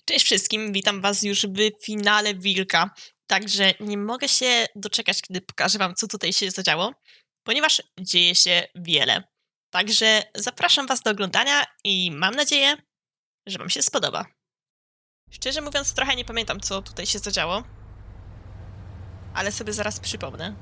Cześć wszystkim, witam was już w finale Wilka. Także nie mogę się doczekać, kiedy pokażę wam, co tutaj się zadziało, ponieważ dzieje się wiele. Także zapraszam was do oglądania i mam nadzieję, że wam się spodoba. Szczerze mówiąc, trochę nie pamiętam, co tutaj się zadziało, ale sobie zaraz przypomnę.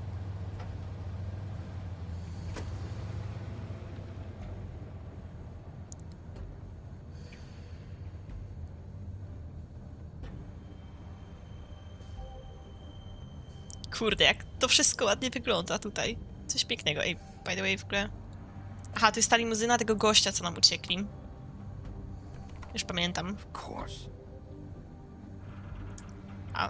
Kurde, jak to wszystko ładnie wygląda tutaj. Coś pięknego. Ej, by the way, w ogóle... Aha, to jest ta limuzyna tego gościa, co nam uciekli. Już pamiętam. A.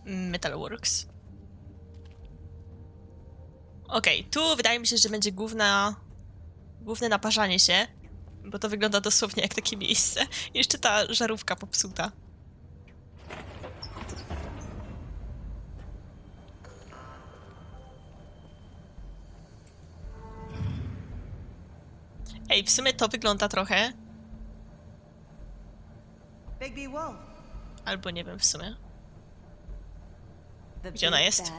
Metalworks. Okej, tu wydaje mi się, że będzie główne naparzanie się, bo to wygląda dosłownie jak takie miejsce. I jeszcze ta żarówka popsuta. Ej, w sumie to wygląda trochę. Albo nie wiem w sumie. Gdzie ona jest?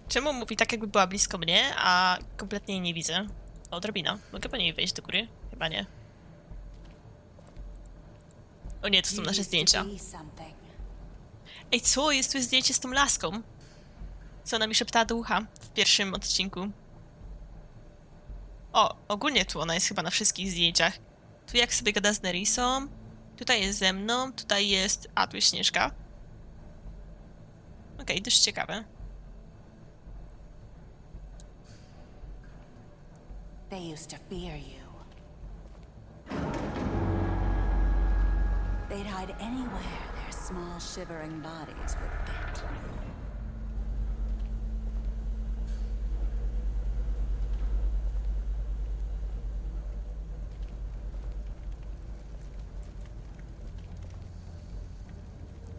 Czemu mówi tak, jakby była blisko mnie, a kompletnie jej nie widzę? O, drabina. Mogę po niej wejść do góry? Chyba nie. O nie, to są nasze zdjęcia. Ej, co? Jest tu zdjęcie z tą laską. Co ona mi szeptała do ucha w pierwszym odcinku. O, ogólnie tu ona jest chyba na wszystkich zdjęciach. Tu jak sobie gada z Nerisą. Tutaj jest ze mną, tutaj jest... A, tu jest Śnieżka. Okej, dość ciekawe. They used to fear you. They'd hide anywhere their small, shivering bodies would fit.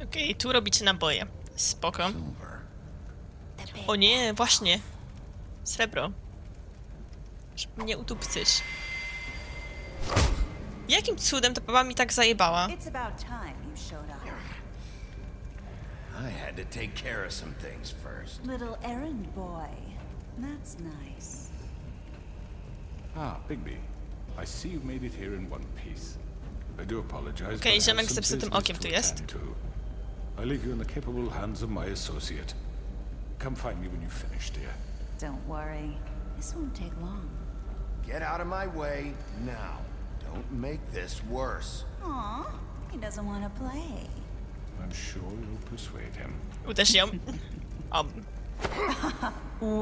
Okej, tu robicie naboje. Spoko. O nie, właśnie. Srebro. Żeby mnie utupcyć. Jakim cudem ta baba mi tak zajebała? It's about time you showed up. I had to take care of some things first. Little errand boy. That's nice. Ah, Bigby. I see you made it here in one piece. I do apologize. Okej, but I have ziomek z some zepsutym business okiem tu to jest. attend to. I leave you in the capable hands of my associate. Come find me when you've finished, dear. Don't worry. This won't take long. Get out of my way now. Don't make this worse. Aw, he doesn't want to play. I'm sure you'll persuade him. Uderz ją.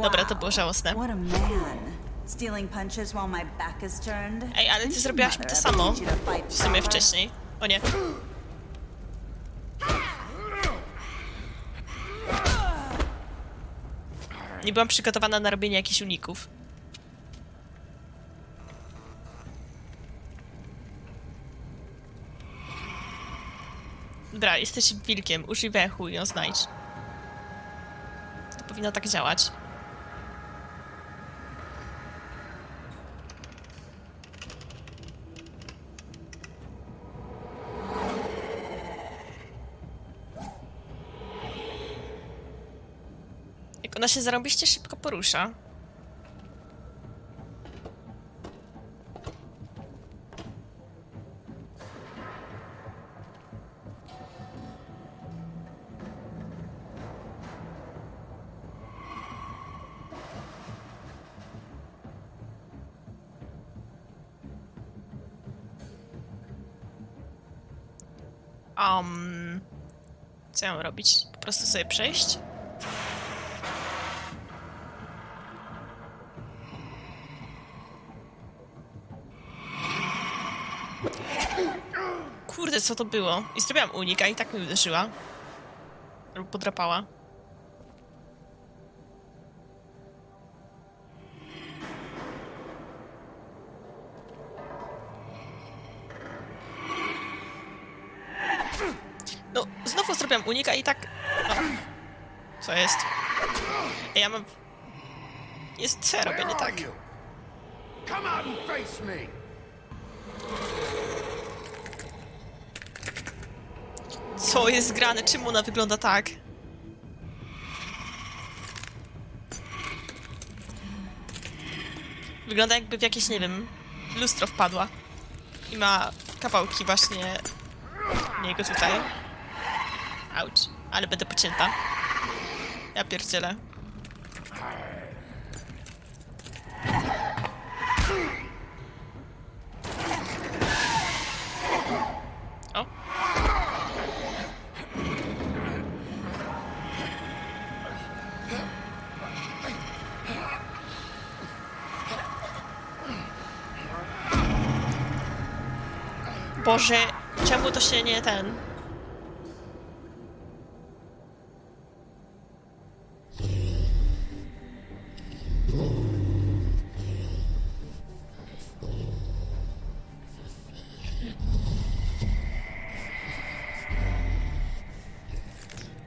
Dobra, to było żałosne. What a man. Stealing punches while my back is turned. Ej, ale ty zrobiłaś mi to samo. W sumie wcześniej. O nie. Nie byłam przygotowana na robienie jakichś uników. Dobra, jesteś wilkiem. Użyj wechu i ją znajdź. To powinno tak działać. Jak ona się zarąbiście szybko porusza. Co ja mam robić? Po prostu sobie przejść? Kurde, co to było? I zrobiłam unik, a i tak mi uderzyła. Lub podrapała. No, znowu zrobiłam unika i tak... O. Co jest? Ej, ja mam... Jest, co ja robię nie tak? Come out and face me! Co jest grane? Czemu ona wygląda tak? Wygląda jakby w jakieś, nie wiem, lustro wpadła. I ma kawałki właśnie niego tutaj. Auć. Ale będę pocięta. Ja pierdzielę. O. Boże, czemu to się nie ten...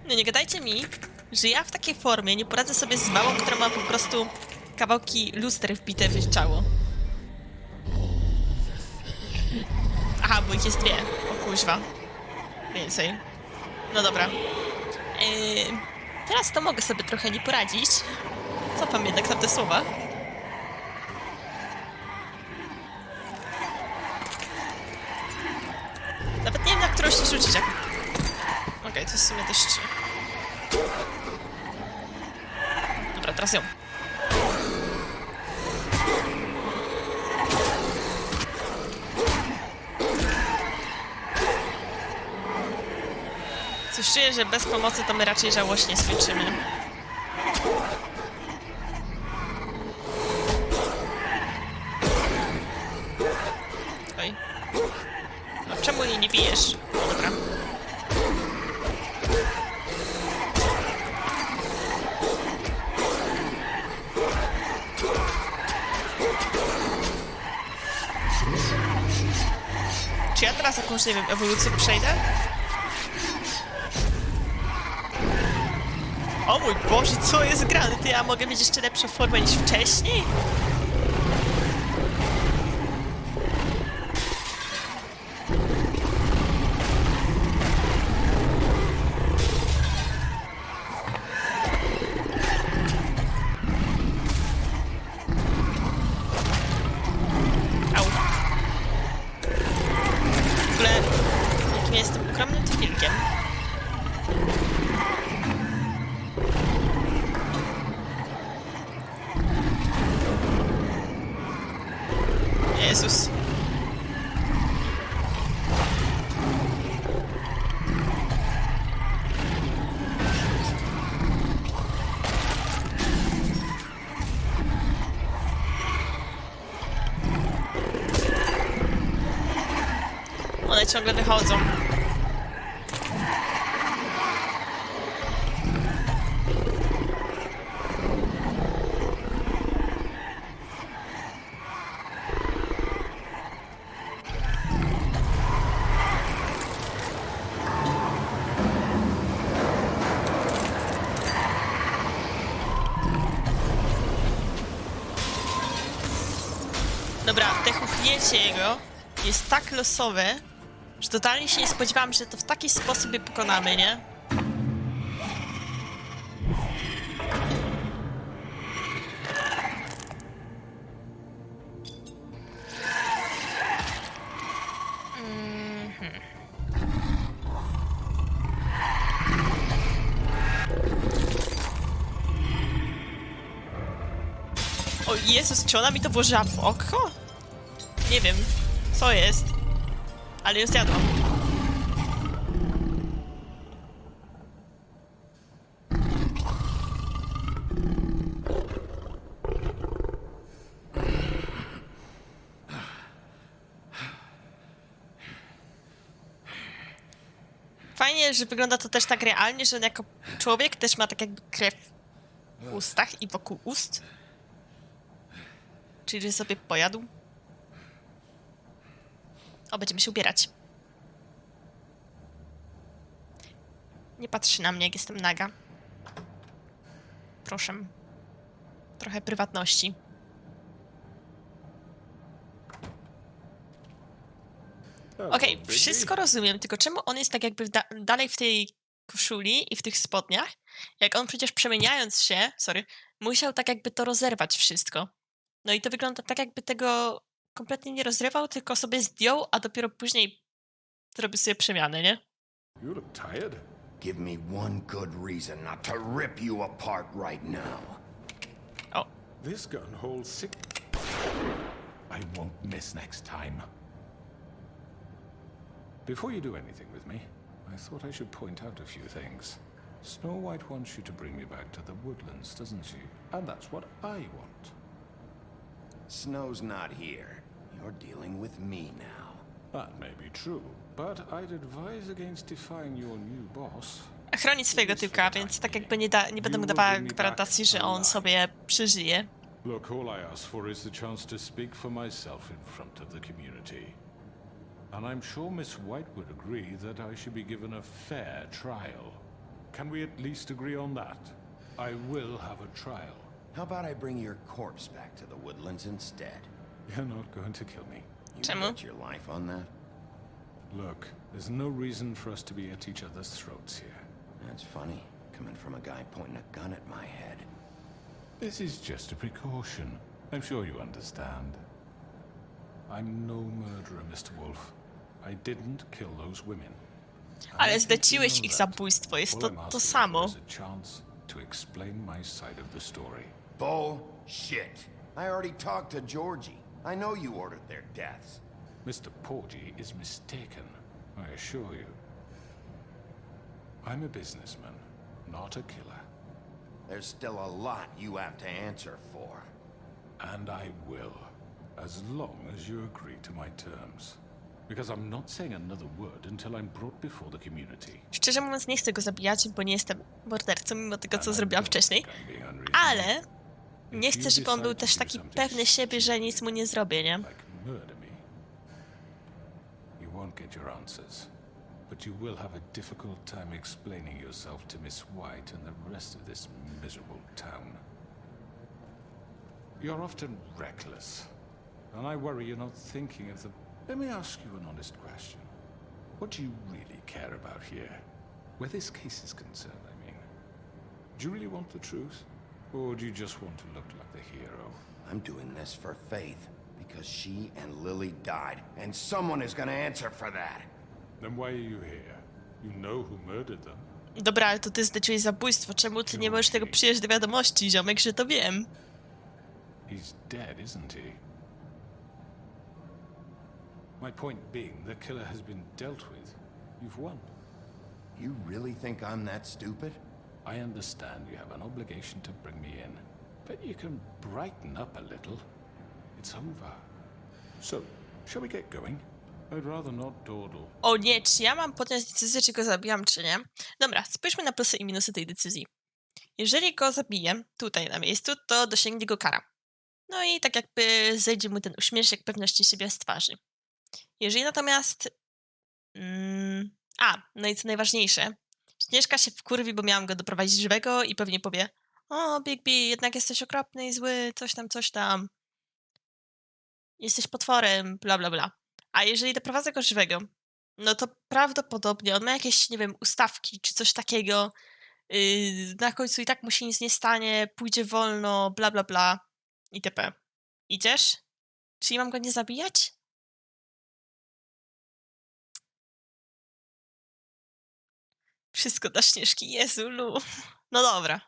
No nie gadajcie mi, że ja w takiej formie nie poradzę sobie z małą, która ma po prostu kawałki luster wbite w ciało. Aha, bo ich jest dwie. O kuźwa. Więcej. No dobra. Teraz to mogę sobie trochę nie poradzić. Cofam jednak na te słowa. Nawet nie wiem, na którą się rzucić. Okej, to jest w sumie dość... Dobra, teraz ją. Coś czuję, że bez pomocy to my raczej żałośnie skończymy. Oj. No czemu jej nie bijesz? No dobra. Czy ja teraz jakąś, nie wiem, ewolucję przejdę? O mój Boże, co jest grane? To ja mogę mieć jeszcze lepszą formę niż wcześniej? Au. W ogóle, jakim ja jestem ogromnym wilkiem. Jezus. One ciągle wychodzą. Dobra, te chuchnięcie jego jest tak losowe, że totalnie się nie spodziewałam, że to w taki sposób je pokonamy, nie? O Jezus, czy ona mi to włożyła w oko? Nie wiem, co jest, ale ją zjadłam. Fajnie, że wygląda to też tak realnie, że on jako człowiek też ma tak jakby krew w ustach i wokół ust. Czyli, że sobie pojadł. O, będziemy się ubierać. Nie patrzy na mnie, jak jestem naga. Proszę. Trochę prywatności. Okej, wszystko rozumiem, tylko czemu on jest tak jakby dalej w tej koszuli i w tych spodniach? Jak on przecież przemieniając się, musiał tak jakby to rozerwać wszystko. No i to wygląda tak, jakby tego kompletnie nie rozrywał, tylko sobie zdjął, a dopiero później zrobił sobie przemianę, nie? You look tired. Give me one good reason not to rip you apart right now. O, This gun holds 6. I won't miss next time. Before you do anything with me, I thought I should point out a few things. Snow White wants you to bring me back to the woodlands, doesn't she? And that's what I want. Snow's not here. You're dealing with me now. That may be true, but I'd advise against defying your new boss. a chroni swojego tyłka, więc tak jakby nie będę mu dawała gwarantacji, że on sobie przeżyje. Look, all I ask for is the chance to speak for myself in front of the community. And I'm sure Miss White would agree that I should be given a fair trial. Can we at least agree on that? I will have a trial. How about I bring your corpse back to the woodlands instead? You're not going to kill me. You Czemu? bet your life on that? Look, there's no reason for us to be at each other's throats here. That's funny, coming from a guy pointing a gun at my head. This is just a precaution. I'm sure you understand. I'm no murderer, Mr. Wolf. I didn't kill those women. Ale zleciłeś ich zabójstwo, jest to samo. To explain my side of the story. Bullshit. I already talked to Georgie. I know you ordered their deaths. Mr. Porgy is mistaken, I assure you. I'm a businessman, not a killer. There's still a lot you have to answer for. And I will, as long as you agree to my terms. Because I'm not saying another word until I'm brought before the community. Szczerze mówiąc, nie chcę go zabijać, bo nie jestem mordercą, mimo tego, co zrobiłam wcześniej. Ale nie chcę, żeby on był też taki pewny siebie, że nic mu nie zrobię, nie? Like murder me. You won't get your answers, but you will have a difficult time explaining yourself to Miss White and the rest of this miserable town. You're often reckless, and I worry you're not thinking of the... Let me ask you an honest question. What do you really care about here? Where this case is concerned, I mean. Do you really want the truth? Or do you just want to look like the hero? I'm doing this for Faith, because she and Lily died, and someone is gonna answer for that. Then why are you here? You know who murdered them. Dobra, ale to ty zleciłeś zabójstwo. Czemu ty nie możesz tego przyjąć do wiadomości, ziomek, że to wiem? He's dead, isn't he? My point being, the killer has been dealt with. You've won. You really think I'm that stupid? I understand you have an obligation to bring me in, but you can brighten up a little. It's over. So, shall we get going? I'd rather not dawdle. O nie, czy ja mam podjąć decyzję, czy go zabijam, czy nie? Dobra, spójrzmy na plusy i minusy tej decyzji. Jeżeli go zabiję tutaj na miejscu, to dosięgnie go kara. No i tak jakby zejdzie mu ten uśmieszek pewności siebie z twarzy. Jeżeli natomiast... no i co najważniejsze. Śnieżka się wkurwi, bo miałam go doprowadzić żywego i pewnie powie: o, Bigby, jednak jesteś okropny i zły, coś tam. Jesteś potworem, bla, bla, bla. A jeżeli doprowadzę go żywego, no to prawdopodobnie on ma jakieś, nie wiem, ustawki czy coś takiego. Na końcu i tak mu się nic nie stanie, pójdzie wolno, bla, bla, bla itp. Idziesz? Czyli mam go nie zabijać? Wszystko dla Śnieżki. Jezu, Lu. No dobra.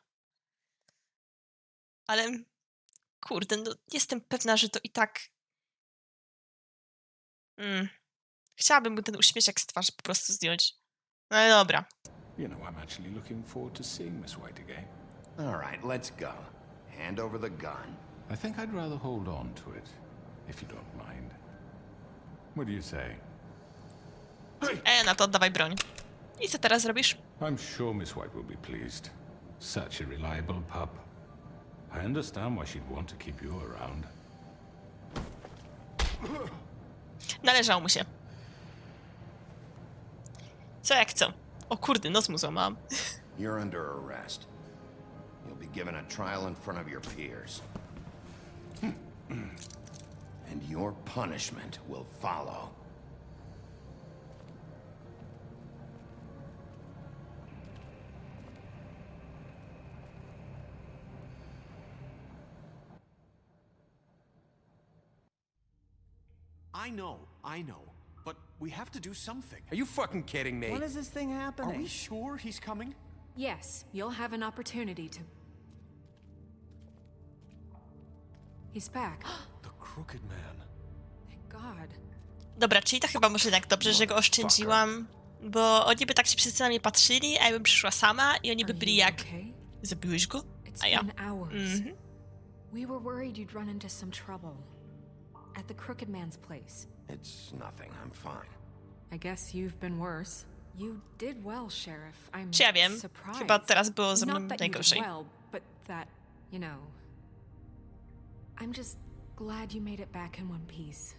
Ale kurde, no jestem pewna, że to i tak... Chciałabym mu ten uśmieszek z twarzy po prostu zdjąć. No ale dobra. You know, I'm actually looking forward to seeing Miss White again. All right, let's go. Hand over the gun. I think I'd rather hold on to it, if you don't mind. What do you say? Na to oddawaj broń. I co teraz robisz? I'm sure Miss White will be pleased. Such a reliable pup. I understand why she'd want to keep you around. Należało mu się. Co jak co. O kurde, nos mu złamałam. You're under arrest. You'll be given a trial in front of your peers. And your punishment will follow. I know. But we have to do something. Are you fucking kidding me? When is this thing Are happening? we sure he's coming? Yes, you'll have an opportunity to... He's back. The Crooked Man. Thank God. Dobra, czyli to chyba może tak dobrze, że go oszczędziłam, bo oni by tak się wszyscy na mnie patrzyli, a ja bym przyszła sama i oni by Are byli you jak... okay? Zabiłeś go? It's A ja? been hours. Mhm. We were worried you'd run into some trouble. At the Crooked Man's place. It's nothing. I'm fine. I guess you've been worse. You did well, Sheriff. I'm Czy ja wiem? surprised. Chyba teraz było ze mną Not that you did najgorzej. well, but that, you know... I'm just glad you made it back in one piece.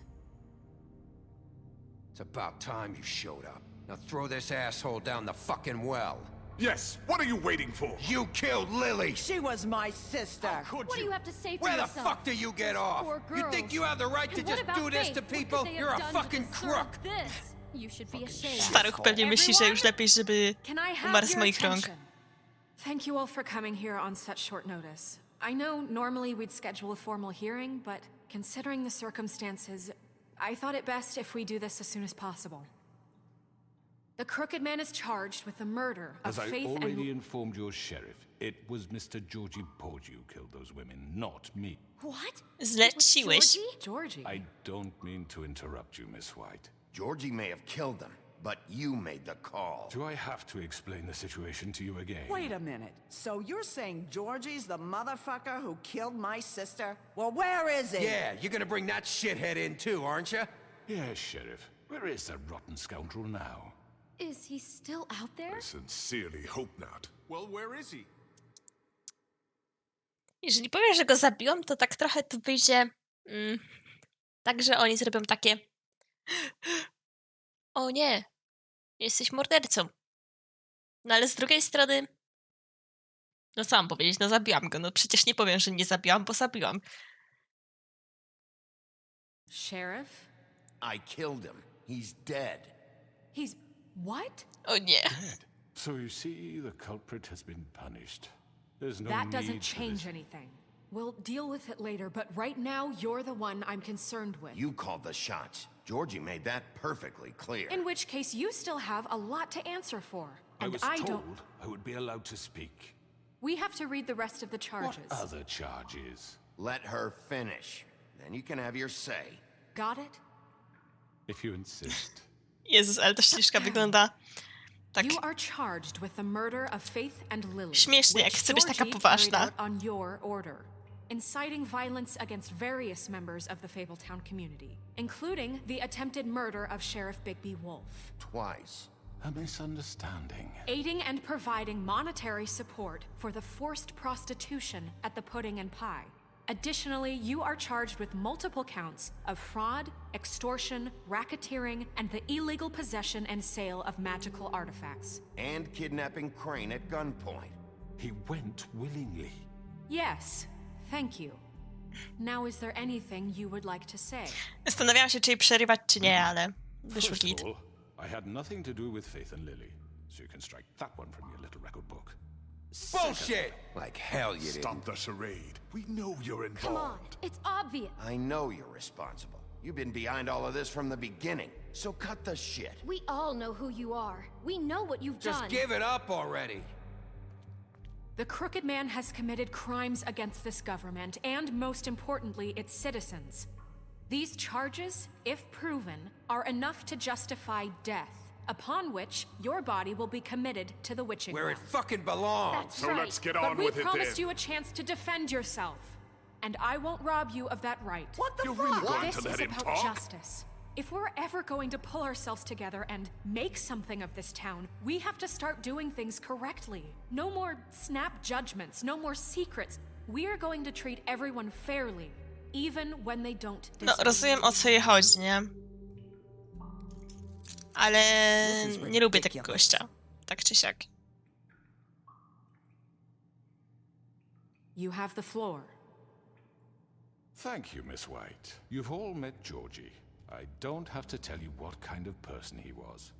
It's about time you showed up. Now throw this asshole down the fucking well. Yes, what are you waiting for? You killed Lily! She was my sister. Could What do you? you have to say for Where the yourself? fuck do you get Those off? poor You think girls. you have the right to And what just about do this Faith? to What could people? they have You're a done to fucking deserve crook! This? You should be ashamed. Staruch pewnie myśli, że już lepiej, żeby Can I have umarł z your moich rąk. attention? Thank you all for coming here on such short notice. I know normally we'd schedule a formal hearing, but considering the circumstances, I thought it best if we do this as soon as possible. The Crooked Man is charged with the murder of As I Faith already and... informed your sheriff, it was Mr. Georgie Porgy who killed those women, not me. What? Zleciłeś. Georgie. I don't mean to interrupt you, Miss White. Georgie may have killed them, but you made the call. Do I have to explain the situation to you again? Wait a minute. So you're saying Georgie's the motherfucker who killed my sister? Well, where is he? Yeah, you're gonna bring that shithead in too, aren't you? Yes, Sheriff. Where is that rotten scoundrel now? Is he still out there? Sincerely hope not. Well, where is he? Jeżeli powiem, że go zabiłam, to tak trochę tu wyjdzie... tak, że oni zrobią takie... O nie, jesteś mordercą. No ale z drugiej strony... No co mam powiedzieć, no zabiłam go. No przecież nie powiem, że nie zabiłam, bo zabiłam. Sheriff? I killed him. He's dead. He's... what? O nie. Dead. So you see, the culprit has been punished. There's no That need doesn't for change this. anything. We'll deal with it later, but right now, you're the one I'm concerned with. You called the shots. Georgie made that perfectly clear. In which case, you still have a lot to answer for. I And was I told don't... I would be allowed to speak. We have to read the rest of the What charges. other charges? Let her finish. Then you can have your say. Got it? If you insist. Jezus, ale ta ścieżka wygląda tak You are charged with the murder of Faith and Lily. śmiesznie, jak which chce być taka Georgie poważna. carried out on your order, inciting violence against various members of the Fabletown community, including the attempted murder of Sheriff Bigby Wolf. Twice. A misunderstanding. Aiding and providing monetary support for the forced prostitution at the Pudding and Pie. Additionally, you are charged with multiple counts of fraud, extortion, racketeering, and the illegal possession and sale of magical artifacts. And kidnapping Crane at gunpoint. He went willingly. Yes, thank you. Now, is there anything you would like to say? Zastanawiałam się, czy jej przerywać, czy nie, ale wyszło First git. of all, I had nothing to do with Faith and Lily, so you can strike that one from your little record book. Bullshit! Like hell you didn't. Stop the charade. We know you're involved. Come on, it's obvious. I know you're responsible. You've been behind all of this from the beginning. So cut the shit. We all know who you are. We know what you've Just done. give it up already. The Crooked Man has committed crimes against this government and, most importantly, its citizens. These charges, if proven, are enough to justify death, upon which your body will be committed to the witching Where it well. fucking belongs. That's So right. let's get But on we with it promised then. you a chance to defend yourself, and I won't rob you of that right. What the You're fuck? really going This to let is him about talk? justice. If we're ever going to pull ourselves together and make something of this town, we have to start doing things correctly. No more snap judgments, no more secrets. We are going to treat everyone fairly, even when they don't No, deserve rozumiem, it. o co jej chodzi, nie? Ale This is nie lubię takiego ridiculous. gościa. tak czy siak. You have the floor. Thank you, Miss White. You've all met Georgie. I don't have to tell you what kind of person he was.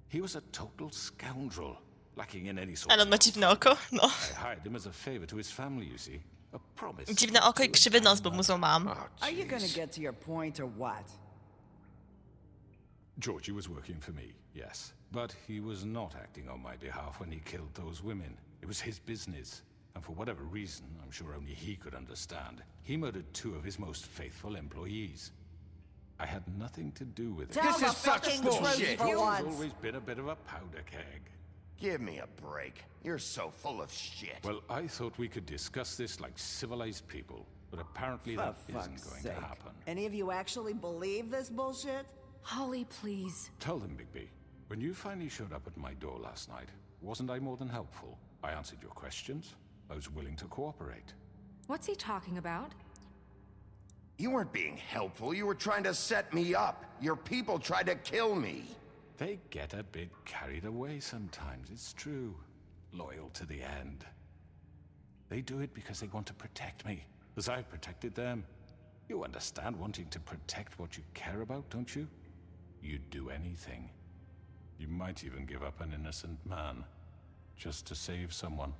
He was a total scoundrel, lacking in any sort Ale of... on ma dziwne oko, no. I hired him as a favor to his family, you see. A promise. Dziwne oko i krzywy nos, bo mu złamałam. Are you gonna get to your point or what? Georgie was working for me, yes. But he was not acting on my behalf when he killed those women. It was his business. And for whatever reason, I'm sure only he could understand, he murdered 2 of his most faithful employees. I had nothing to do with it. Tell the fucking truth bullshit. for He's once. always been a bit of a powder keg. Give me a break. You're so full of shit. Well, I thought we could discuss this like civilized people, but apparently For that fuck's isn't going sake. to happen. Any of you actually believe this bullshit? Holly, please. Tell them, Bigby, when you finally showed up at my door last night, wasn't I more than helpful? I answered your questions. I was willing to cooperate. What's he talking about? You weren't being helpful. You were trying to set me up. Your people tried to kill me. They get a bit carried away sometimes, it's true. Loyal to the end. They do it because they want to protect me, as I've protected them. You understand wanting to protect what you care about, don't you? You'd do anything. You might even give up an innocent man, just to save someone.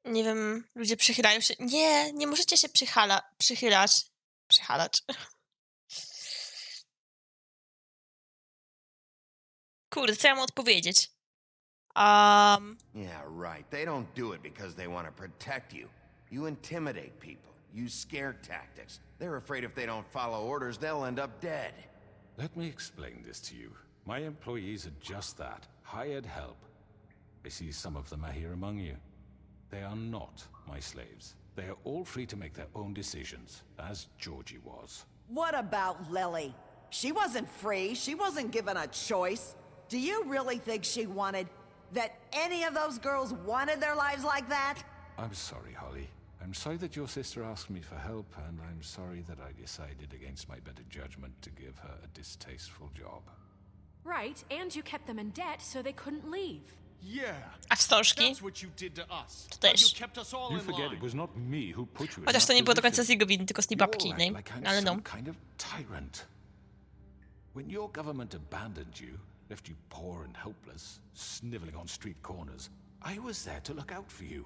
Nie wiem, ludzie przychylają się. Nie, nie możecie się przychylać. Przychalać. Kurde, co ja mam odpowiedzieć? Yeah, right. They don't do it because they want to protect you. You intimidate people. Use scare tactics. They're afraid if they don't follow orders, they'll end up dead. Let me explain this to you. My employees are just that, hired help. I see some of them are here among you. They are not my slaves. They are all free to make their own decisions, as Georgie was. What about Lily? She wasn't free. She wasn't given a choice. Do you really think she wanted... that any of those girls wanted their lives like that? I'm sorry, Holly. I'm sorry that your sister asked me for help, and I'm sorry that I decided against my better judgment to give her a distasteful job. Right, and you kept them in debt so they couldn't leave. Yeah. A wstążki? That's what you did to us. To How też. you kept us all You in forget line. it was not me who put you in Chociaż that to nie było do końca z position. jego winy, tylko z tej You all babki act innej. like I'm Ale no. some kind of tyrant. When your government abandoned you, left you poor and helpless, sniveling on street corners, I was there to look out for you.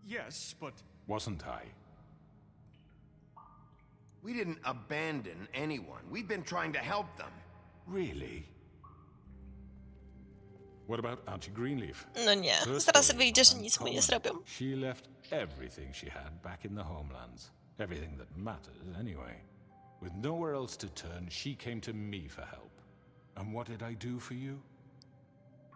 Yes, but Wasn't I? We didn't abandon anyone. We've been trying to help them. Really? What about Auntie Greenleaf? No nie, Her zaraz story wyjdzie, że was nic mu nie uncommon. zrobią. She left everything she had back in the homelands. Everything that matters, anyway. With nowhere else to turn, she came to me for help. And what did I do for you?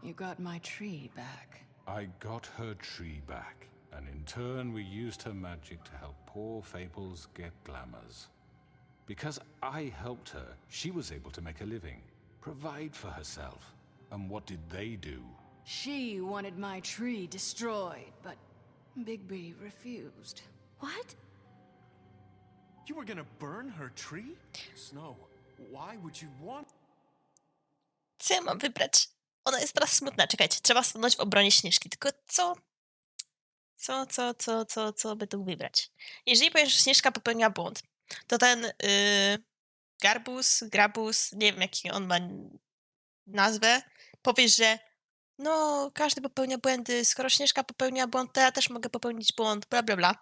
You got my tree back. I got her tree back. And in turn, we used her magic to help poor Fables get glamours. Because I helped her, she was able to make a living, provide for herself. And what did they do? She wanted my tree destroyed, but Bigby refused. What? you were gonna burn her tree? Snow, why would you want... Co ja mam wybrać? Ona jest teraz smutna. Czekajcie, trzeba stanąć w obronie Śnieżki. Tylko co? Co by tu wybrać? Jeżeli powiesz, że Śnieżka popełniła błąd, to ten Grabus, nie wiem jaki on ma nazwę, powiesz, że no, każdy popełnia błędy, skoro Śnieżka popełniła błąd, to ja też mogę popełnić błąd, bla bla bla.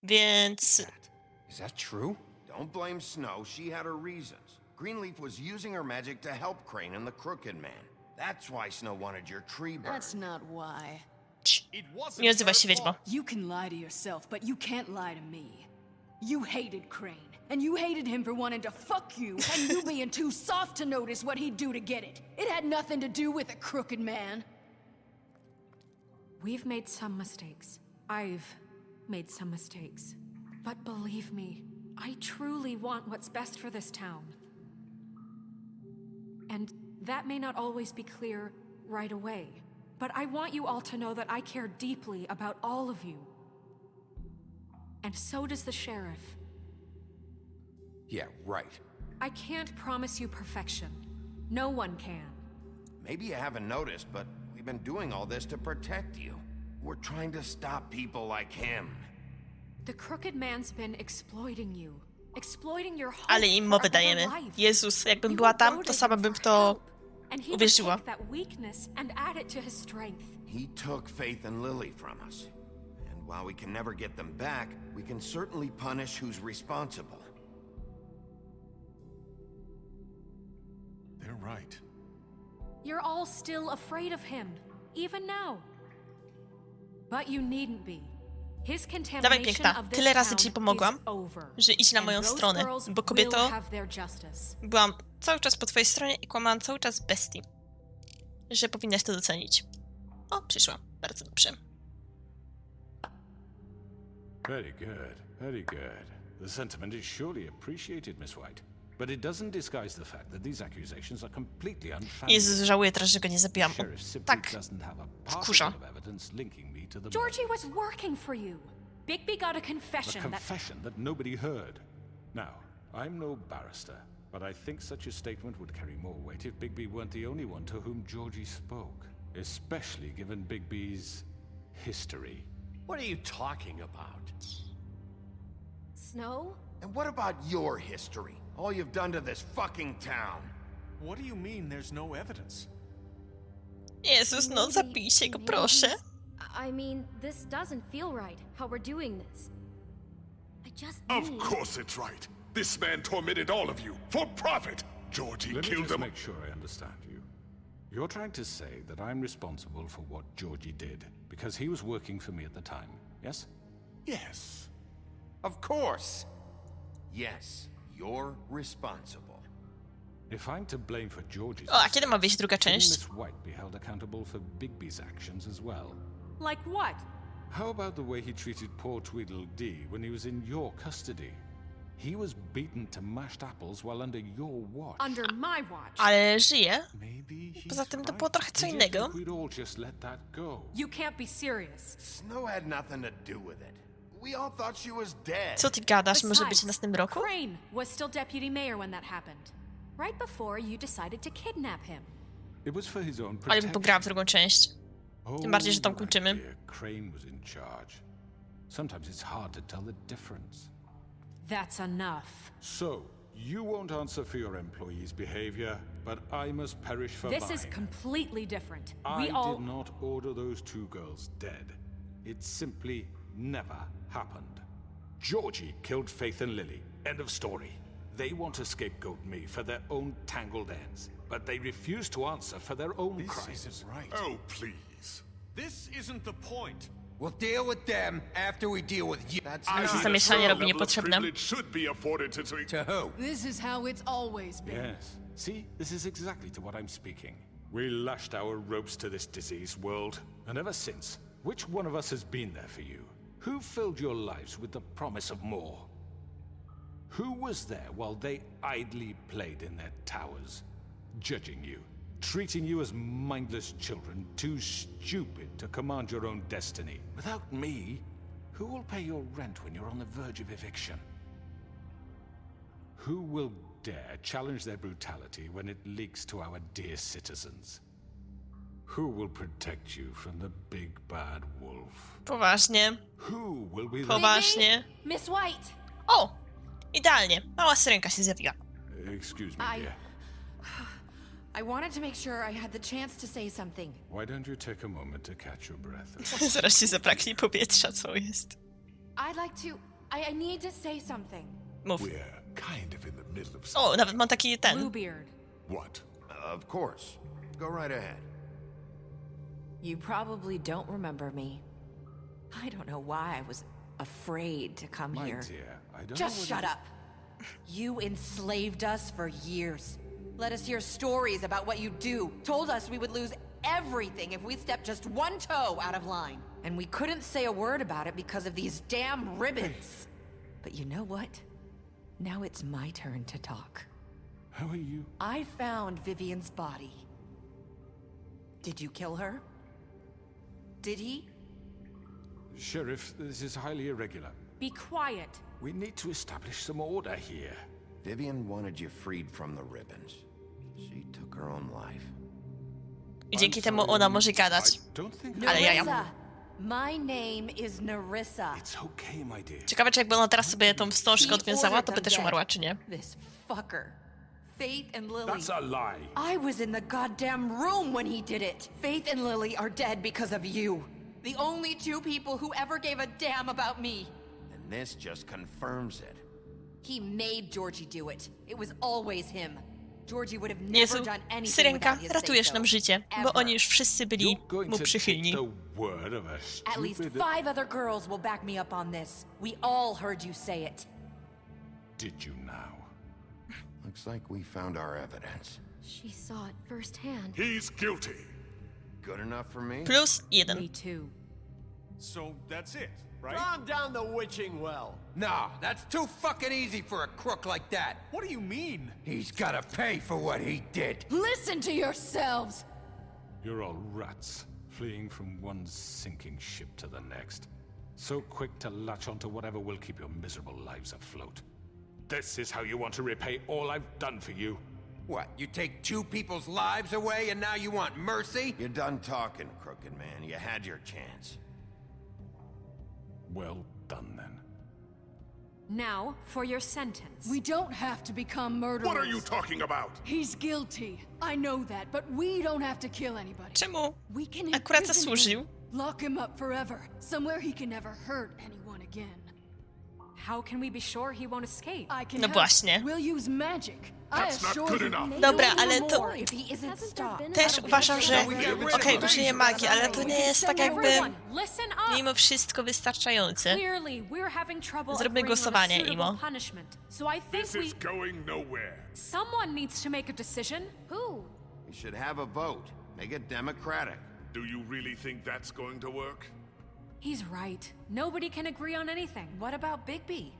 Więc Is that true? Don't blame Snow. She had her reasons. Greenleaf was using her magic to help Crane and the Crooked Man. That's why Snow wanted your tree burned. That's not why. It wasn't nie odzywaj her się, wiedźmo. fault. You can lie to yourself, but you can't lie to me. You hated Crane, and you hated him for wanting to fuck you, and you being too soft to notice what he'd do to get it. It had nothing to do with a crooked man. We've made some mistakes. I've made some mistakes. But believe me, I truly want what's best for this town. And that may not always be clear right away. But I want you all to know that I care deeply about all of you. And so does the sheriff. Yeah, right. I can't promise you perfection. No one can. Maybe you haven't noticed, but we've been doing all this to protect you. We're trying to stop people like him. The crooked man's been exploiting you. Exploiting your hope Ale im for mowę a better dajemy. life. Jezus, jakbym You była tam, voted to sama him bym w for to help, and he would uwierzyła. take that weakness and add it to his strength. He took Faith and Lily from us. And while we can never get them back, we can certainly punish who's responsible. They're right. You're all still afraid of him, even now. But you needn't be. His Dawaj, contamination piękna. of this Tyle razy town ci is pomogłam, over. że idź na And moją those stronę, girls bo will kobieto, have their justice. byłam cały czas po twojej stronie i kłamałam cały czas bestii. Że powinnaś to docenić. O, przyszła. Bardzo dobrze. Very good, very good. The sentiment is surely appreciated, Miss White. But it doesn't disguise the fact that these accusations are completely unfounded. Jezu, żałuję teraz, że go nie zabiłam. Sheriff O, simply tak, doesn't have a wkurza. particle of evidence linking me to the Georgie was working for you. Bigby got a confession A confession that nobody heard. Now, I'm no barrister, but I think such a statement would carry more weight if Bigby weren't the only one to whom Georgie spoke, especially given Bigby's history. What are you talking about? Snow? And what about your history? All you've done to this fucking town. What do you mean there's no evidence? Jezus, no zabijcie go, proszę. I mean, this doesn't feel right, how we're doing this. I just Of need... course it's right. This man tormented all of you for profit. Georgie Let me killed just him. make sure I understand you. You're trying to say that I'm responsible for what Georgie did because he was working for me at the time, yes? Yes. Of course. Yes, you're responsible. If I'm to blame for Georgie's O, a kiedy ma wyjść druga shouldn't część? Miss White be held accountable for Bigby's actions as well? Like what? How about the way he treated poor Tweedledee when he was in your custody? He was beaten to mashed apples while under your watch. Under my watch. Ale żyje. Maybe he's Poza tym to right. było trochę co Did you innego. think we'd all just let that go? You can't be serious. Snow had nothing to do with it. We all thought she was dead. Co ty gadasz? Może być w Besides, następnym roku? Crane was still deputy mayor when that happened. Right before you decided to kidnap him. It was for his own Ale bym protection. pograła w drugą część. Tym bardziej, że tam Oh, kończymy. right, dear. Crane was in charge. Sometimes it's hard to tell the difference. That's enough. So, you won't answer for your employees' behavior, but I must perish for This mine. is completely different. I We all... did not order those two girls dead. It simply never happened. Georgie killed Faith and Lily. End of story. They want to scapegoat me for their own tangled ends, but they refuse to answer for their own This crimes. isn't right. Oh, please. This isn't the point. We'll deal with them after we deal with you. That's Ale się not zamieszanie robi level of niepotrzebne. privilege should be afforded to To who? This is how it's always been. Yes. See, this is exactly to what I'm speaking. We lashed our ropes to this diseased world, and ever since, which one of us has been there for you? Who filled your lives with the promise of more? Who was there while they idly played in their towers, judging you, treating you as mindless children, too stupid to command your own destiny? Without me, who will pay your rent when you're on the verge of eviction? Who will dare challenge their brutality when it leaks to our dear citizens? Who will protect you from the big bad wolf? Poważnie. Who will be the... Poważnie. Miss White! O! Idealnie. Mała syrenka się zjawiła. Excuse me, dear. I wanted to make sure I had the chance to say something. Why don't you take a moment to catch your breath? Zaraz ci zabraknie powietrza, co jest. I'd like to... I need to say something. Mów. We're kind of in the middle of O, nawet mam taki ten. Bluebeard. What? Of course. Go right ahead. You probably don't remember me. I don't know why I was afraid to come My here. dear, I don't Just know shut up. You enslaved us for years. Let us hear stories about what you do. Told us we would lose everything if we stepped just one toe out of line. And we couldn't say a word about it because of these damn ribbons. But you know what? Now it's my turn to talk. How are you? I found Vivian's body. Did you kill her? Did he? Sheriff, this is highly irregular. Be quiet. We need to establish some order here. Vivian wanted you freed from the ribbons. She took her own life. I dzięki temu ona może gadać. Ale jaja. Nerissa. My name is Nerissa. It's okay, my dear. Ciekawe, czy jakby ona teraz sobie tą wstążkę odwiązała, to by też umarła, czy nie? This fucker. Faith and Lily. That's a lie. I was in the goddamn room when he did it. Faith and Lily are dead because of you. The only two people who ever gave a damn about me. And this just confirms it. He made Georgie do it. It was always him. Georgie would have Jezu, never done anything Syrenka, without his ratujesz say-so. nam życie, bo oni już wszyscy byli You're going mu to przychylni. take the word of a At least stupid... 5 other girls will back me up on this. We all heard you say it. Did you now? Looks like we found our evidence. She saw it firsthand. He's guilty. Good enough for me? Plus 1. Me too. So that's it, right? Calm down the witching well. Nah, that's too fucking easy for a crook like that. What do you mean? He's gotta pay for what he did. Listen to yourselves! You're all rats, fleeing from one sinking ship to the next. So quick to latch onto whatever will keep your miserable lives afloat. This is how you want to repay all I've done for you? What, you take 2 people's lives away and now you want mercy? You're done talking, crooked man. You had your chance. Well done, then. Now, for your sentence. We don't have to become murderers. What are you talking about? He's guilty. I know that, but we don't have to kill anybody. Czemu We can akurat imprison zasłużył? him, lock him up forever, somewhere he can never hurt anyone again. How can we be sure he won't escape? I can No help. właśnie. We'll use magic. That's I not assure good you. enough. Dobra, He'll do ale to more. If he isn't stopped. też uważam, że okej, użyję magii, ale to nie jest tak jakby Everyone, listen up! mimo wszystko wystarczające. Clearly, we're having trouble Zróbmy agreeing on a głosowanie, suitable Imo. punishment. So I think This we... is going nowhere. Someone needs to make a decision. Who? We should have a vote. Make it democratic. Do you really think that's going to work? He's right. Nobody can agree on anything. What about Bigby?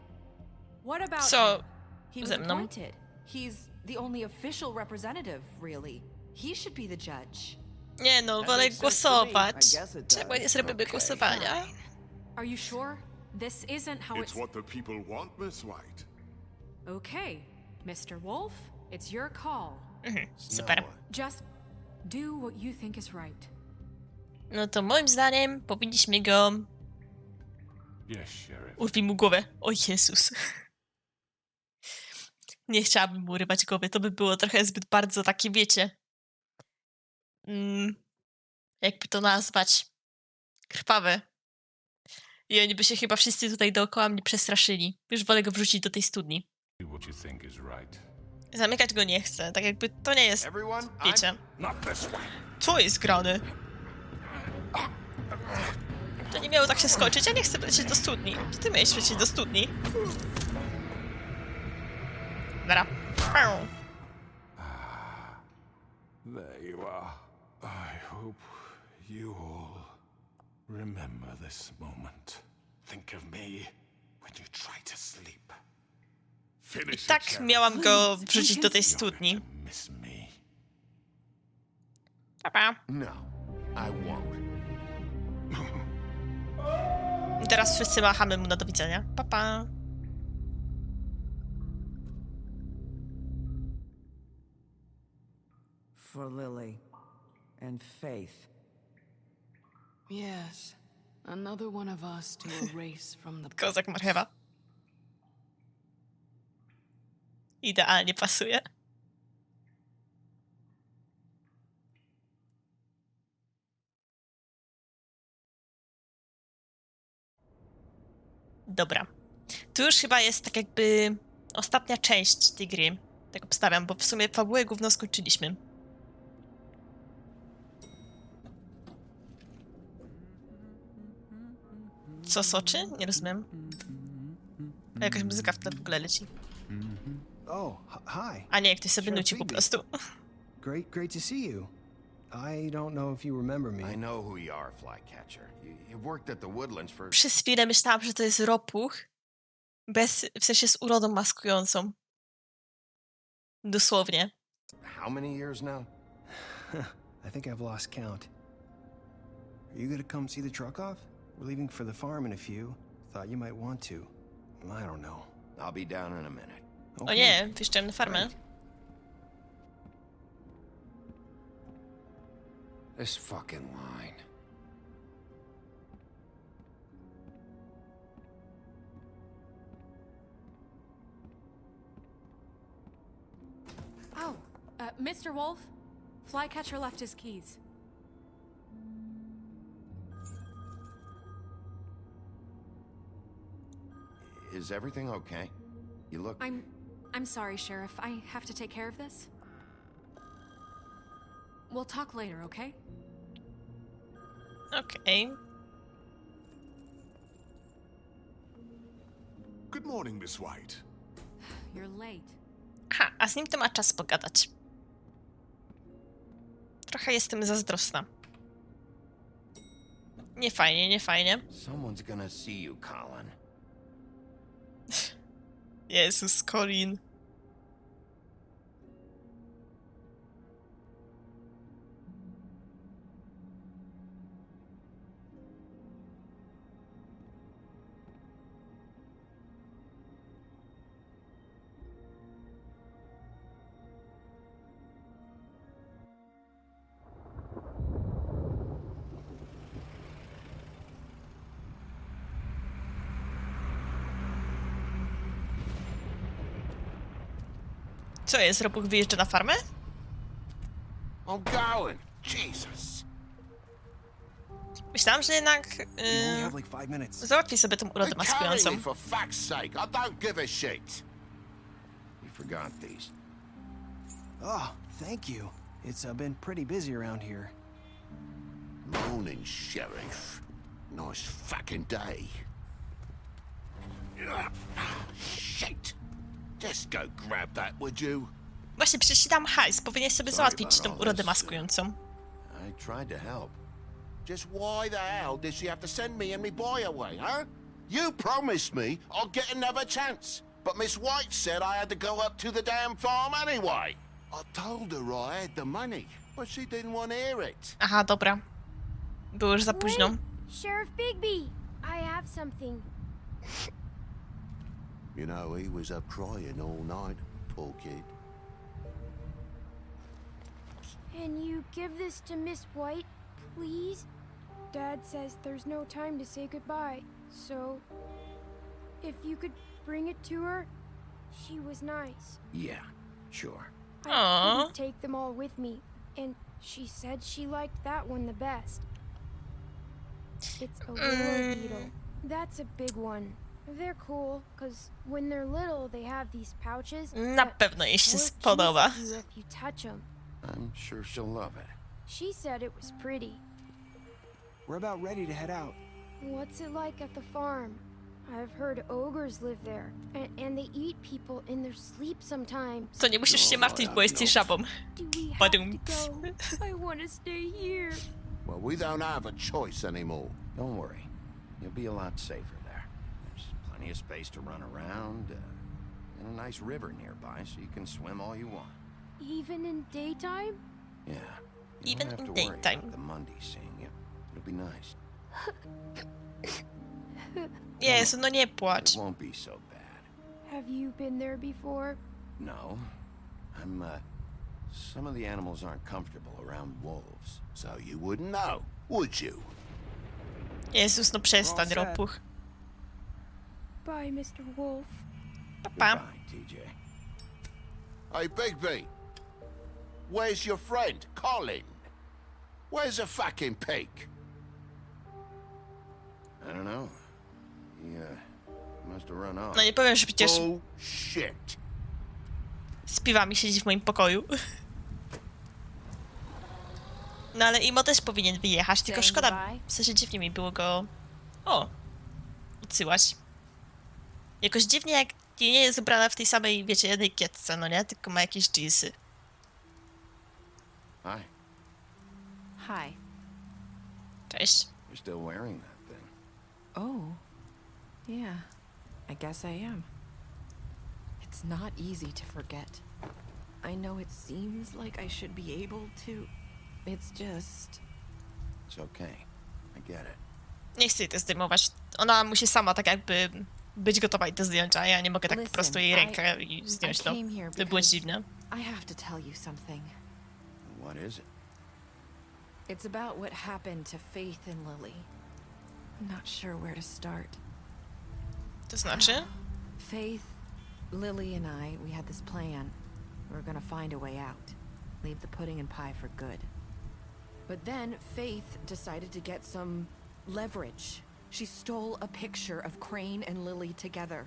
What about Co him? He was ze mną? appointed. He's the only official representative, really. He should be the judge. Nie no, wolę głosować. Czemu nie zrobimy głosowania? Are you sure? This isn't how It's what the people want, Miss White. Okay, Mr. Wolf, it's your call. Super. Just do what you think is right. No to moim zdaniem powinniśmy go... Yes, Sheriff. Urwij mu głowę. O Jezus. Nie chciałabym mu urywać głowy. To by było trochę zbyt bardzo takie, wiecie... jakby to nazwać? Krwawe. I oni by się chyba wszyscy tutaj dookoła mnie przestraszyli. Już wolę go wrzucić do tej studni. Do what you think is right. Zamykać go nie chcę. Tak jakby to nie jest... Everyone, Wiecie. Not this way. Co jest grane? To nie miało tak się skończyć. Ja nie chcę lecieć do studni. To ty miałeś lecieć do studni. Dobra. There you are. I hope you all remember this moment. Think of me when you try to sleep. Finish I it, tak Sheriff. miałam go wrzucić do tej You're studni. going to miss me. Pa, pa. No, I won't. I teraz wszyscy machamy mu na do widzenia. Pa, pa. For Lily and Faith. Yes. Another one of us to erase from the Kozak marchewa. Idealnie pasuje. Dobra. Tu już chyba jest tak jakby ostatnia część tej gry. Tak obstawiam, bo w sumie fabułę gówno skończyliśmy. Co soczy? Nie rozumiem. A jakaś muzyka w tle w ogóle leci. Oh, hi. A nie, ktoś sobie nuci po prostu. Great to see you. I don't know if you remember me. I know who you are, Flycatcher. You worked at the Woodlands for... Przez chwilę myślałam, że to jest ropuch. W sensie z urodą maskującą. Dosłownie. How many years now? I think I've lost count. Are you gonna come see the truck off? We're leaving for the farm in a few. Thought you might want to. I don't know. I'll be down in a minute. O nie, wjeżdżałem na farmę. This fucking line. Oh, Mr. Wolf? Flycatcher left his keys. Is everything okay? You look... I'm sorry, Sheriff. I have to take care of this. We'll talk later, okay? Okej. Good morning, Miss White. You're late. Aha, a z nim to ma czas pogadać. Trochę jestem zazdrosna. Nie fajnie, nie fajnie. Someone's gonna see you, Colin. Jezus, Colin. Co jest? Robuch wyjeżdża na farmę? I'm going. Jesus. Myślałam, że jednak You only have like 5 minutes. załatwi sobie tą urodę maskującą. For fuck's sake, I don't give a shit. You forgot these. Oh, thank you. It's been pretty busy around here. Morning, Sheriff. Nice fucking day. Shit. Just go grab that, would you? Właśnie, przecież ci dam hajs. Powinieneś sobie załatwić tą urodę maskującą. I tried to help. Just why the hell did she have to send me and me boy away, huh? You promised me I'd get another chance, but Miss White said I had to go up to the damn farm anyway. I told her I had the money, but she didn't want to hear it. Aha, dobra. Było już za późno. Wait, Sheriff Bigby, I have something. You know, he was up crying all night, poor kid. Can you give this to Miss White, please? Dad says there's no time to say goodbye, so if you could bring it to her, she was nice. Yeah, sure. I couldn't take them all with me, and she said she liked that one the best. It's a willow beetle. That's a big one. They're cool, because when they're little, they have these pouches. Na pewno jej się spodoba. If you touch them. I'm sure she'll love it. She said it was pretty. We're about ready to head out. What's it like at the farm? I've heard ogres live there, and they eat people in their sleep sometimes. To nie musisz się martwić, bo jesteś żabą. Do we have Badum. to go? I want to stay here. Well, we don't have a choice anymore. Don't worry. You'll be a lot safer there. There's plenty of space to run around, and a nice river nearby, so you can swim all you want. Even in daytime? Yeah. You Even don't have in to worry daytime. about the Mondays seeing you. It'll be nice. Jezu, no nie płacz. It won't be so bad. Have you been there before? No. Some of the animals aren't comfortable around wolves. So you wouldn't know, would you? Jezus, no przestań, Ropuch. Bye, Mr. Wolf. Pa. Goodbye, TJ. Hey, Bigby. Where's your friend, Colin? Where's the fucking pig? I don't know. He must have run off. No nie powiem, że przecież Shit. z piwami siedzi w moim pokoju. No ale Imo też powinien wyjechać, tylko szkoda. W sensie dziwnie mi było go... odsyłać. Jakoś dziwnie, jak nie jest ubrana w tej samej, wiecie, jednej kietce, no nie? Tylko ma jakieś jeansy. Hi. Hi. Cześć. You're still wearing that thing. Oh. Yeah. I guess I am. It's not easy to forget. I know it seems like I should be able to. It's just... It's okay. I get it. Nie chcę jej to zdejmować. Ona musi sama tak jakby być gotowa i to zdjąć, a ja nie mogę tak po prostu jej rękę i zdjąć to. To by było dziwne. I have to tell you something. What is it? It's about what happened to Faith and Lily. I'm not sure where to start. To znaczy? Faith, Lily and I, we had this plan. We were gonna find a way out. Leave the pudding and pie for good. But then Faith decided to get some leverage. She stole a picture of Crane and Lily together.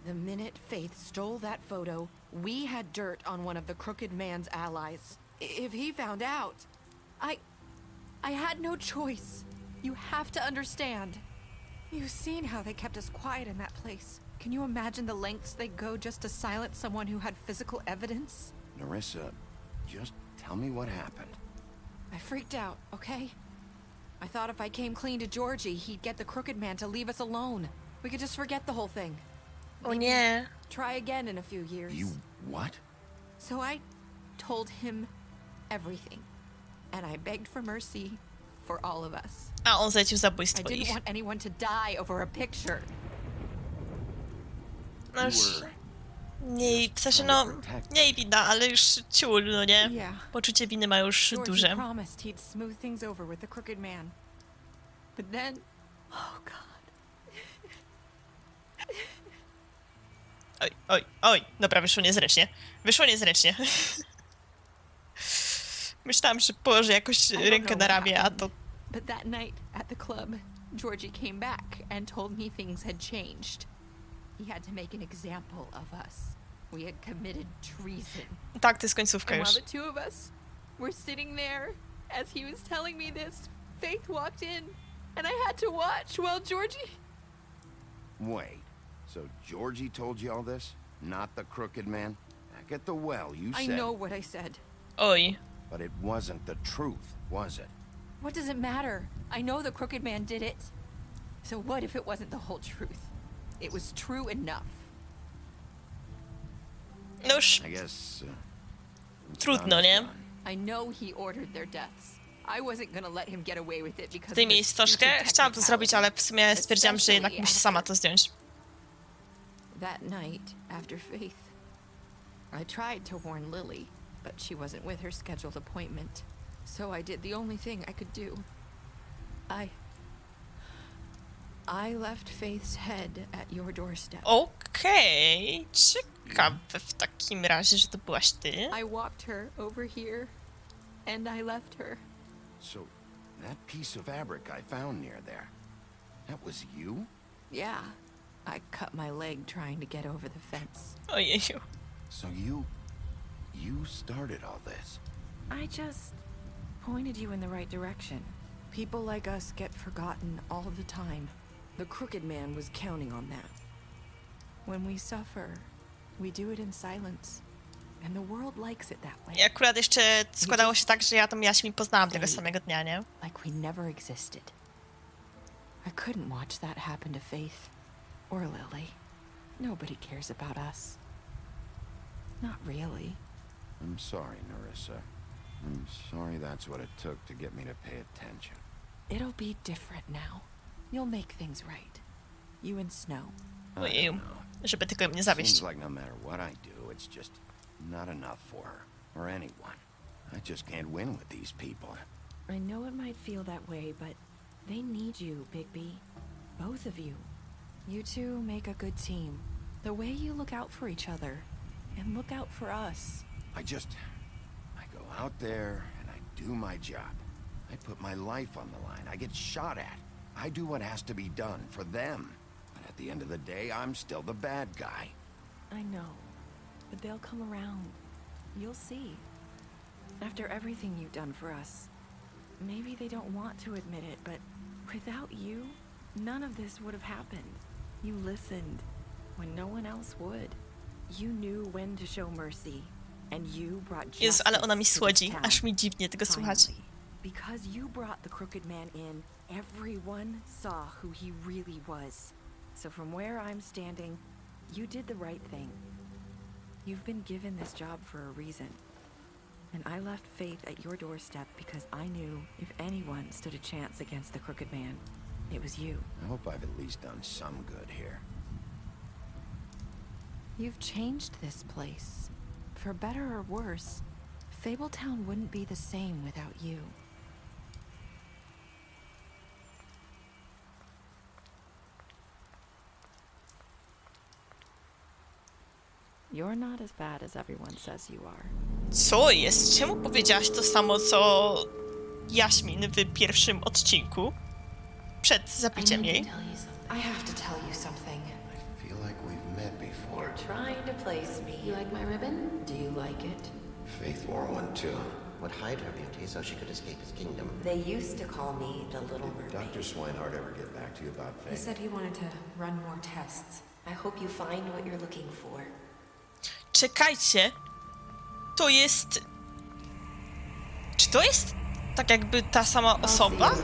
The minute Faith stole that photo, we had dirt on one of the Crooked Man's allies. If he found out, I had no choice. You have to understand. You've seen how they kept us quiet in that place. Can you imagine the lengths they go just to silence someone who had physical evidence? Nerissa, just tell me what happened. I freaked out, okay? I thought if I came clean to Georgie, he'd get the Crooked Man to leave us alone. We could just forget the whole thing. O nie. Try again in a few years. You what? So I told him everything. And I begged for mercy for all of us. A on zlecił I zabójstwo didn't ich. want anyone to die over a picture. No już... Nie, w sensie no... Nie jej wina, ale już ciul, no nie? Poczucie winy ma już duże. Georgie promised he'd smooth things over with the Crooked Man. But then... Oh God. Oj, dobra, wyszło niezręcznie. Wyszło niezręcznie. Myślałam, że położę jakoś rękę na ramię, a to... But that night at the club, Georgie came back and told me things had changed. He had to make an example of us. We had committed treason. Tak, to jest końcówka And już. while the two of us were sitting there, as he was telling me this, Faith walked in, and I had to watch while Georgie... Wait, so Georgie told you all this? Not the Crooked Man? Back at the well, you said... I know what I said. Oj. But it wasn't the truth, was it? What does it matter? I know the Crooked Man did it. So what if it wasn't the whole truth? It was true enough. No już... I guess... Trudno, nie? I know he ordered their deaths. I wasn't gonna let him get away with it because Ty miejsc troszkę chciałam to zrobić, ale w sumie stwierdziłam, że jednak muszę sama to zdjąć. That night, after Faith, I tried to warn Lily, but she wasn't with her scheduled appointment. So I did the only thing I could do. I left Faith's head at your doorstep. Okej, ciekawe w takim razie, że to byłaś ty. I walked her over here, and I left her. So, that piece of fabric I found near there, that was you? Yeah, I cut my leg trying to get over the fence. Ojeju. So you started all this? I just pointed you in the right direction. People like us get forgotten all the time. The Crooked Man was counting on that. When we suffer, we do it in silence. And the world likes it that way. I akurat jeszcze składało się tak, że ja tą Jaśmin poznałam tego samego dnia, nie? Like we never existed. I couldn't watch that happen to Faith or Lily. Nobody cares about us. Not really. I'm sorry, Nerissa. I'm sorry that's what it took to get me to pay attention. It'll be different now. You'll make things right. You and Snow. Ojeju, żeby tylko mnie zawieść. Seems like no matter what I do, it's just not enough for her or anyone. I just can't win with these people. I know it might feel that way, but they need you, Bigby. Both of you. You two make a good team. The way you look out for each other and look out for us. I go out there and I do my job. I put my life on the line. I get shot at. I do what has to be done for them. But at the end of the day, I'm still the bad guy. I know, but they'll come around. You'll see. After everything you've done for us, maybe they don't want to admit it, but without you, none of this would have happened. You listened when no one else would. You knew when to show mercy, and you brought justice. Jezu, ale ona mi to słodzi. this town. Aż mi dziwnie tego słuchać. Finally, because you brought the Crooked Man in, everyone saw who he really was. So from where I'm standing, you did the right thing. You've been given this job for a reason. And I left Faith at your doorstep because I knew if anyone stood a chance against the Crooked Man, it was you. I hope I've at least done some good here. You've changed this place. For better or worse, Fabletown wouldn't be the same without you. You're not as bad as everyone says you are. Co jest? Czemu powiedziałaś to samo, co Jaśmin w pierwszym odcinku? Przed zabiciem jej. I have to tell you something. I feel like we've met before. Trying to place me. You like my ribbon? Do you like it? Faith wore one too. Would hide her beauty so she could escape his kingdom. They used to call me the Little Did Dr. Swinehart ever get back to you about Faith? He said he wanted to run more tests. I hope you find what you're looking for. Czekajcie. To jest... Czy to jest tak jakby ta sama osoba?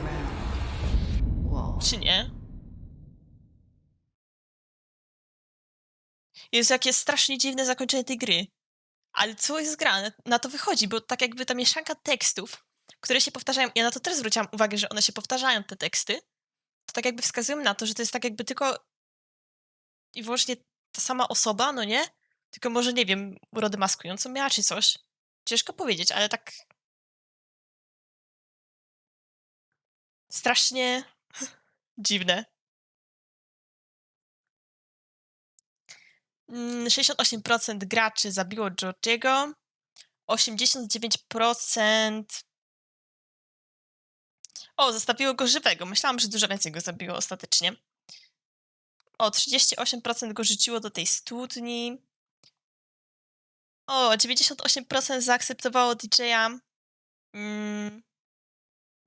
Czy nie? Jest jakie strasznie dziwne zakończenie tej gry. Ale co jest grane? Na to wychodzi, bo tak jakby ta mieszanka tekstów, które się powtarzają, ja na to też zwróciłam uwagę, że one się powtarzają, te teksty, to tak jakby wskazują na to, że to jest tak jakby tylko i wyłącznie ta sama osoba, no nie? Tylko może, nie wiem, urodę maskującą miała czy coś. Ciężko powiedzieć, ale tak... Strasznie dziwne. 68% graczy zabiło Georgiego. 89%... O, zostawiło go żywego. Myślałam, że dużo więcej go zabiło ostatecznie. O, 38% go rzuciło do tej studni. O, 98% zaakceptowało DJ-a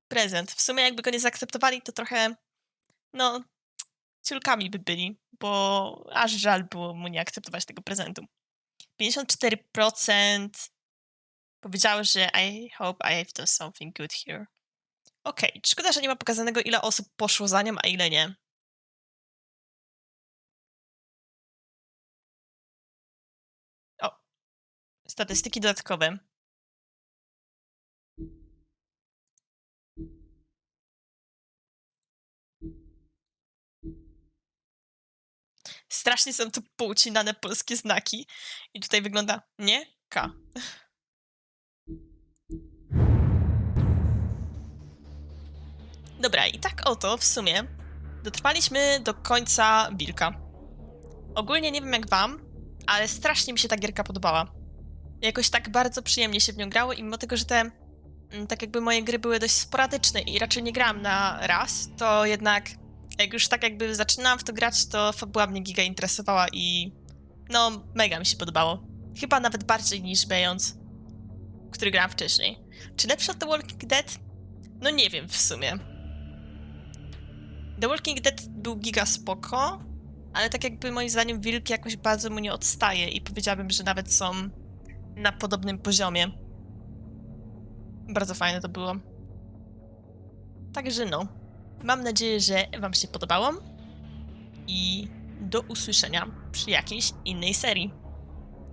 prezent. W sumie jakby go nie zaakceptowali, to trochę, no, ciulkami by byli, bo aż żal było mu nie akceptować tego prezentu. 54% powiedziało, że I hope I've done something good here. Okej, szkoda, że nie ma pokazanego, ile osób poszło za nią, a ile nie. O, statystyki dodatkowe. Strasznie są tu poucinane polskie znaki. I tutaj wygląda nie K. Dobra, i tak oto w sumie dotrwaliśmy do końca Wilka. Ogólnie nie wiem jak wam, ale strasznie mi się ta gierka podobała. Jakoś tak bardzo przyjemnie się w nią grało i mimo tego, że te tak jakby moje gry były dość sporadyczne i raczej nie grałam na raz, to jednak jak już tak jakby zaczynałam w to grać, to fabuła mnie giga interesowała i no mega mi się podobało. Chyba nawet bardziej niż Beyond, który grałam wcześniej. Czy lepszy od The Walking Dead? No nie wiem w sumie. The Walking Dead był giga spoko, ale tak jakby moim zdaniem Wilk jakoś bardzo mu nie odstaje i powiedziałabym, że nawet są na podobnym poziomie. Bardzo fajne to było. Także no, mam nadzieję, że wam się podobało i do usłyszenia przy jakiejś innej serii.